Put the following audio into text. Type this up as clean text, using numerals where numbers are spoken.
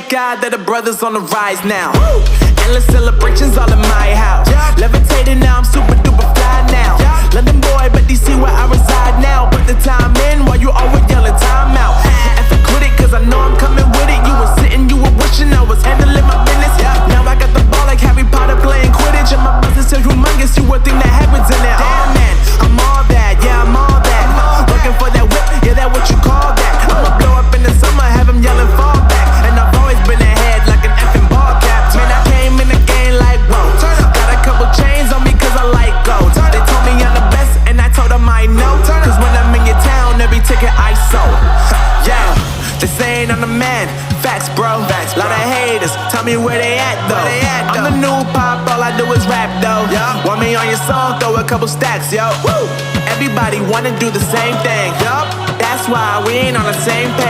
thank God that the brothers on the rise now. Endless celebrations all in my house. Levitating now, I'm super duper fly now. London boy, but DC where I reside now. Put the time in while you always yelling time out. And for quit it, cause I know I'm coming with it. You were sitting, you were wishing I was handling my business. Now I got the ball like Harry Potter playing Quidditch. And my business is humongous, you would think that happens in there. Oh man, I'm all that, yeah, I'm all that. Looking for that whip, yeah, that what you call that. I'ma blow up in the summer, have them yelling fall back. And I've always been ahead like an effing ball cap. Man, I came in the game like, whoa. Got a couple chains on me cause I like gold. They told me I'm the best and I told them I know. Cause when I'm in your town, every ticket I sold. Yeah, they saying I'm the man. Facts, bro. Lot of haters, tell me where they at though. I'm the new pop, all I do is rap though. Want me on your song, throw a couple stacks, yo. Woo! Everybody wanna do the same thing, yup. That's why we ain't on the same page.